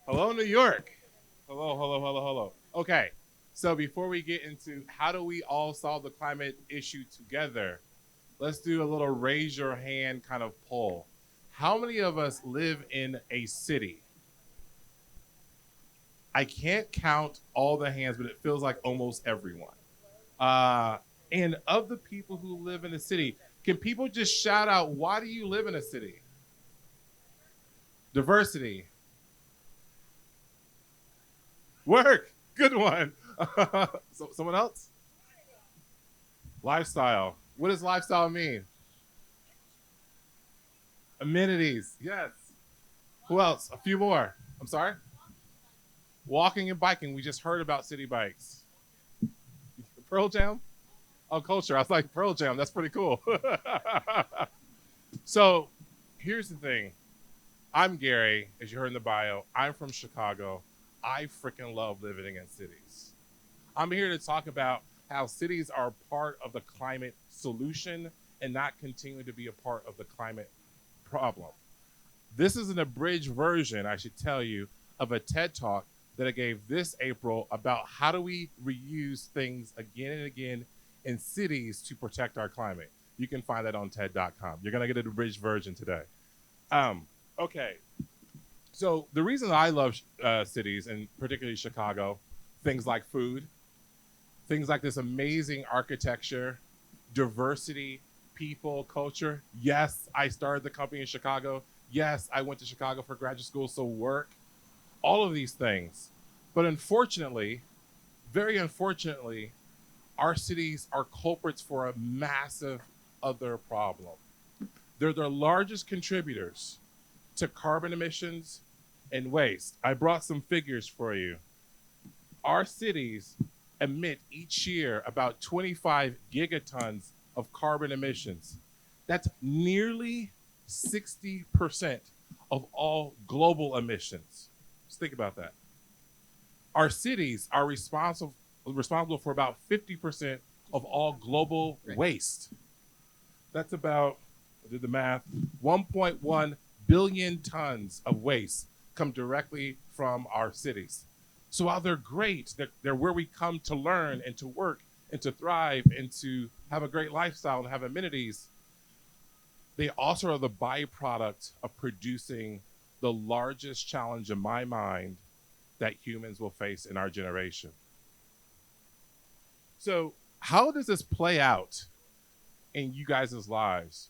Hello, New York. Hello, hello, hello, hello. Okay, so before we get into how do we all solve the climate issue together, let's do a little raise your hand kind of poll. How many of us live in a city? I can't count all the hands, but it feels like almost everyone. Uh, and of the people who live in a city, can people just shout out, why do you live in a city? Diversity. Work. Good one. So, someone else? Lifestyle. What does lifestyle mean? Amenities. Yes. Who else? A few more. I'm sorry. Walking and biking. We just heard about city bikes. Pearl Jam. Oh, culture. I was like Pearl Jam. That's pretty cool. So, here's the thing. I'm Gary, as you heard in the bio. I'm from Chicago. I freaking love living in cities. I'm here to talk about how cities are part of the climate solution and not continue to be a part of the climate problem. This is an abridged version, I should tell you, of a TED talk that I gave this April about how do we reuse things again and again in cities to protect our climate. You can find that on TED.com. You're going to get an abridged version today. Okay, so the reason I love cities, and particularly Chicago, things like food, things like this amazing architecture, diversity, people, culture. Yes, I started the company in Chicago. Yes, I went to Chicago for graduate school, so work, all of these things. But unfortunately, very unfortunately, our cities are culprits for a massive other problem. They're the largest contributors to carbon emissions and waste. I brought some figures for you. Our cities emit each year about 25 gigatons of carbon emissions. That's nearly 60% of all global emissions. Just think about that. Our cities are responsible for about 50% of all global waste. That's about, I did the math, 1.1 billion tons of waste come directly from our cities. So while they're great, they're where we come to learn and to work and to thrive and to have a great lifestyle and have amenities, they also are the byproduct of producing the largest challenge in my mind that humans will face in our generation. So, how does this play out in you guys' lives?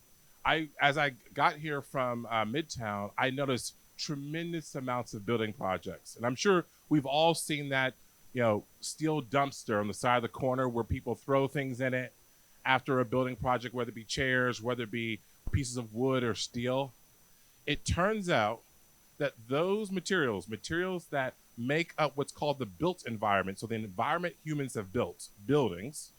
As I got here from Midtown, I noticed tremendous amounts of building projects, and I'm sure we've all seen that, steel dumpster on the side of the corner where people throw things in it after a building project, whether it be chairs, whether it be pieces of wood or steel. It turns out that those materials that make up what's called the built environment, so the environment humans have built, buildings,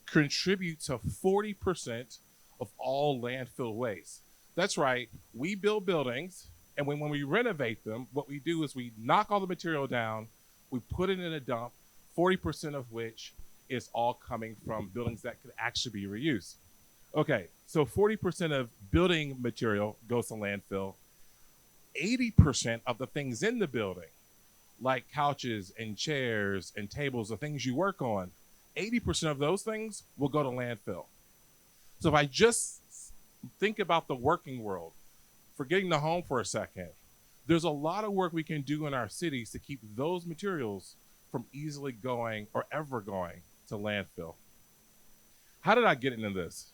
contribute to 40% of all landfill waste. That's right, we build buildings, and when we renovate them, what we do is we knock all the material down, we put it in a dump, 40% of which is all coming from buildings that could actually be reused. Okay, so 40% of building material goes to landfill. 80% of the things in the building, like couches and chairs and tables, the things you work on, 80% of those things will go to landfill. So if I just think about the working world, forgetting the home for a second, there's a lot of work we can do in our cities to keep those materials from easily going or ever going to landfill. How did I get into this?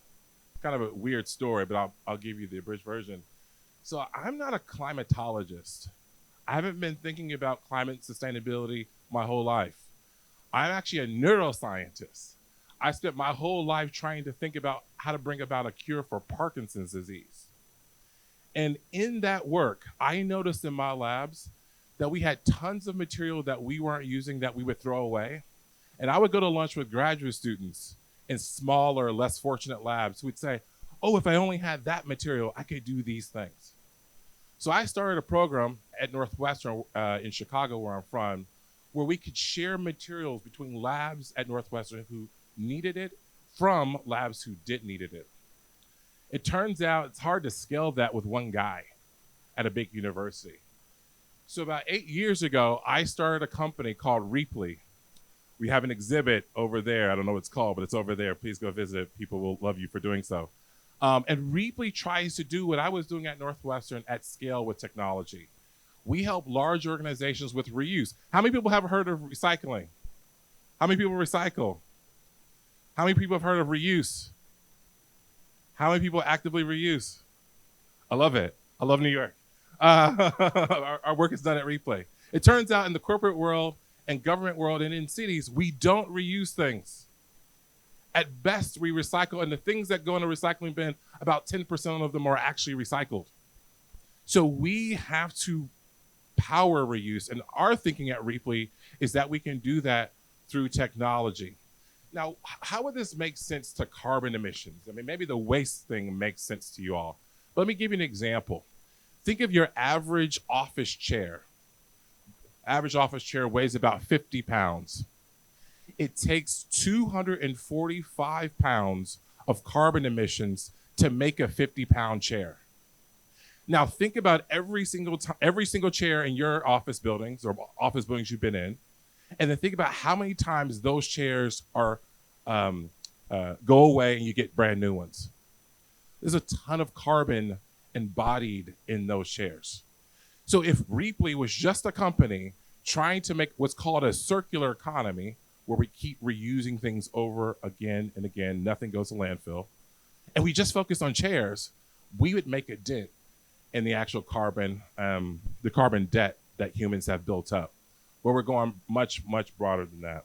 Kind of a weird story, but I'll give you the abridged version. So I'm not a climatologist. I haven't been thinking about climate sustainability my whole life. I'm actually a neuroscientist. I spent my whole life trying to think about how to bring about a cure for Parkinson's disease. And in that work, I noticed in my labs that we had tons of material that we weren't using that we would throw away. And I would go to lunch with graduate students in smaller, less fortunate labs who would say, oh, if I only had that material, I could do these things. So I started a program at Northwestern in Chicago, where I'm from, where we could share materials between labs at Northwestern who needed it from labs who didn't need it. It turns out it's hard to scale that with one guy at a big university. So about 8 years ago, I started a company called Rheaply. We have an exhibit over there. I don't know what it's called, but it's over there. Please go visit. People will love you for doing so. And Rheaply tries to do what I was doing at Northwestern at scale with technology. We help large organizations with reuse. How many people have heard of recycling? How many people recycle? How many people have heard of reuse? How many people actively reuse? I love it. I love New York. Our work is done at Rheaply. It turns out in the corporate world and government world and in cities, we don't reuse things. At best, we recycle, and the things that go in a recycling bin, about 10% of them are actually recycled. So we have to power reuse, and our thinking at Rheaply is that we can do that through technology. Now, how would this make sense to carbon emissions? I mean, maybe the waste thing makes sense to you all. But let me give you an example. Think of your average office chair. Average office chair weighs about 50 pounds. It takes 245 pounds of carbon emissions to make a 50-pound chair. Now think about every single chair in your office buildings or office buildings you've been in, and then think about how many times those chairs are go away and you get brand new ones. There's a ton of carbon embodied in those chairs. So if Rheaply was just a company trying to make what's called a circular economy, where we keep reusing things over again and again, nothing goes to landfill, and we just focus on chairs, we would make a dent in the actual carbon debt that humans have built up, where we're going much, much broader than that.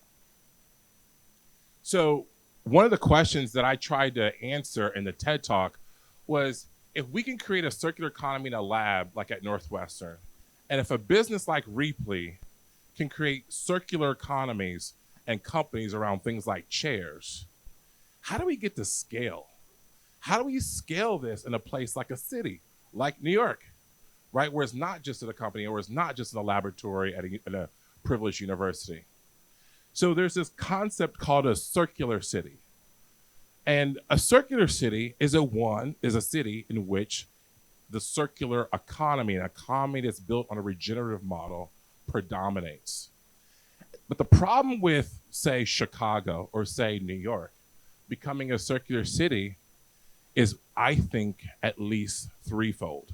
So one of the questions that I tried to answer in the TED Talk was, if we can create a circular economy in a lab like at Northwestern, and if a business like Rheaply can create circular economies and companies around things like chairs, how do we get to scale? How do we scale this in a place like a city, like New York, right? Where it's not just at a company or it's not just in a laboratory at a privileged university. So there's this concept called a circular city. And a circular city is a city in which the circular economy, an economy that's built on a regenerative model, predominates. But the problem with, say, Chicago or, say, New York becoming a circular city is, I think, at least threefold.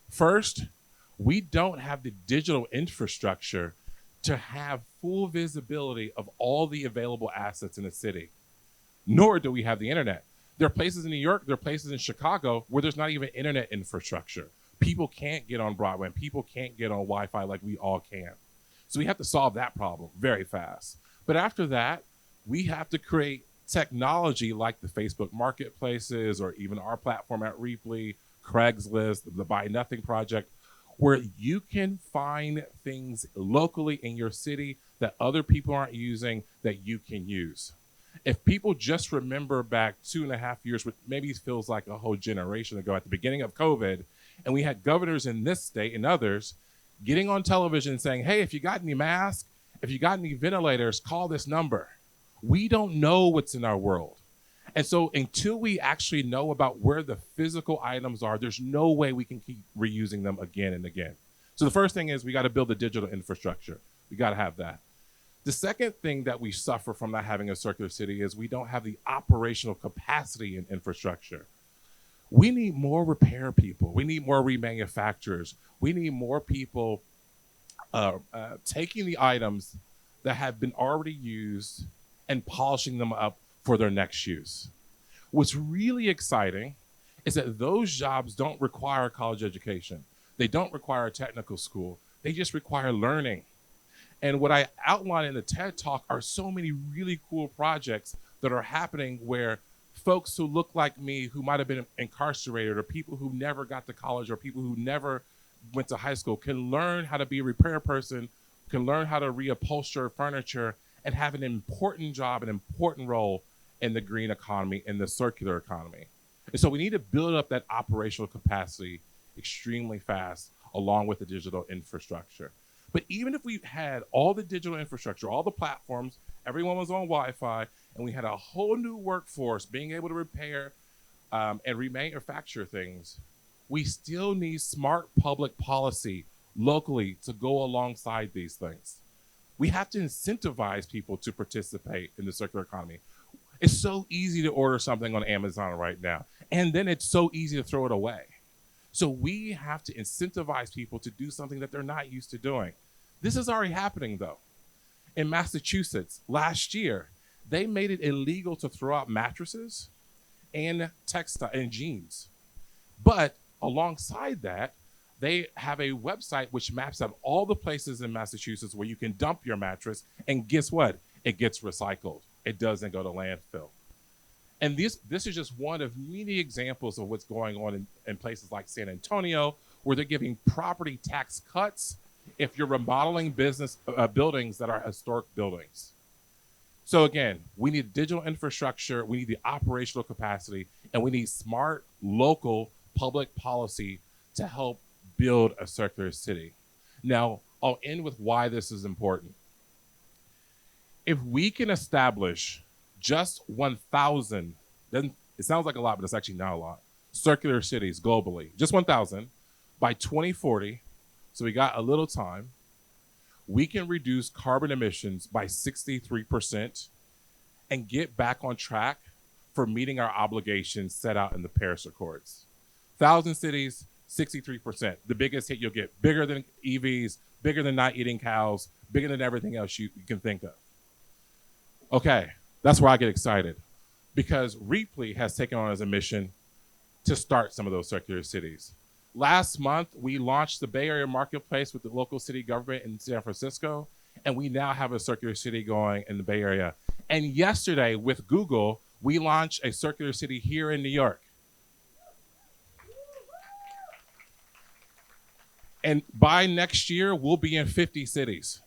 First, we don't have the digital infrastructure to have full visibility of all the available assets in a city, nor do we have the internet. There are places in New York, there are places in Chicago where there's not even internet infrastructure. People can't get on broadband. People can't get on Wi-Fi like we all can. So we have to solve that problem very fast. But after that, we have to create technology like the Facebook marketplaces or even our platform at Rheaply, Craigslist, the Buy Nothing Project, where you can find things locally in your city that other people aren't using that you can use. If people just remember back 2.5 years, which maybe feels like a whole generation ago at the beginning of COVID, and we had governors in this state and others getting on television saying, hey, if you got any masks, if you got any ventilators, call this number. We don't know what's in our world. And so until we actually know about where the physical items are, there's no way we can keep reusing them again and again. So the first thing is we got to build the digital infrastructure. We got to have that. The second thing that we suffer from not having a circular city is we don't have the operational capacity in infrastructure. We need more repair people. We need more remanufacturers. We need more people taking the items that have been already used and polishing them up for their next use. What's really exciting is that those jobs don't require a college education. They don't require a technical school. They just require learning. And what I outline in the TED Talk are so many really cool projects that are happening where folks who look like me, who might have been incarcerated, or people who never got to college, or people who never went to high school, can learn how to be a repair person, can learn how to reupholster furniture, and have an important job, an important role in the green economy, in the circular economy. And so we need to build up that operational capacity extremely fast, along with the digital infrastructure. But even if we had all the digital infrastructure, all the platforms, everyone was on Wi-Fi, and we had a whole new workforce being able to repair and remanufacture things, we still need smart public policy locally to go alongside these things. We have to incentivize people to participate in the circular economy. It's so easy to order something on Amazon right now, and then it's so easy to throw it away. So we have to incentivize people to do something that they're not used to doing. This is already happening though. In Massachusetts last year, they made it illegal to throw out mattresses and textile and jeans. But alongside that, they have a website which maps out all the places in Massachusetts where you can dump your mattress, and guess what? It gets recycled. It doesn't go to landfill. And this is just one of many examples of what's going on in places like San Antonio, where they're giving property tax cuts if you're remodeling business buildings that are historic buildings. So again, we need digital infrastructure, we need the operational capacity, and we need smart local public policy to help build a circular city. Now, I'll end with why this is important. If we can establish just 1,000, then it sounds like a lot, but it's actually not a lot, circular cities globally, just 1,000 by 2040, so we got a little time, we can reduce carbon emissions by 63% and get back on track for meeting our obligations set out in the Paris Accords. 1,000 cities, 63%. The biggest hit you'll get, bigger than EVs, bigger than not eating cows, bigger than everything else you can think of. Okay, that's where I get excited, because Rheaply has taken on as a mission to start some of those circular cities. Last month, we launched the Bay Area Marketplace with the local city government in San Francisco, and we now have a circular city going in the Bay Area. And yesterday, with Google, we launched a circular city here in New York. And by next year, we'll be in 50 cities.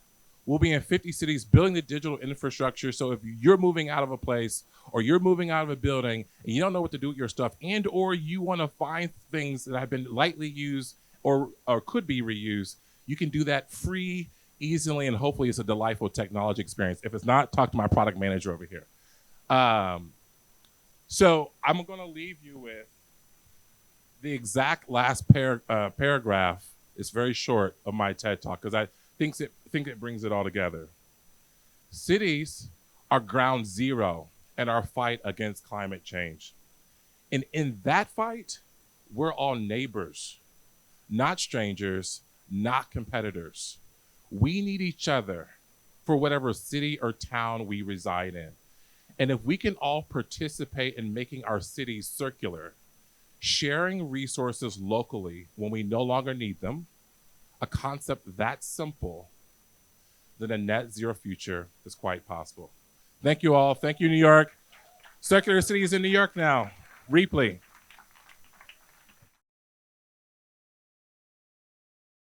We'll be in 50 cities building the digital infrastructure. So if you're moving out of a place or you're moving out of a building and you don't know what to do with your stuff, and or you want to find things that have been lightly used or could be reused, you can do that free, easily, and hopefully it's a delightful technology experience. If it's not, talk to my product manager over here. So I'm going to leave you with the exact last paragraph. It's very short of my TED Talk because I think it brings it all together. Cities are ground zero in our fight against climate change. And in that fight, we're all neighbors, not strangers, not competitors. We need each other for whatever city or town we reside in. And if we can all participate in making our cities circular, sharing resources locally when we no longer need them, a concept that simple, then a net zero future is quite possible. Thank you all. Thank you, New York. Circular City is in New York now. Rheaply.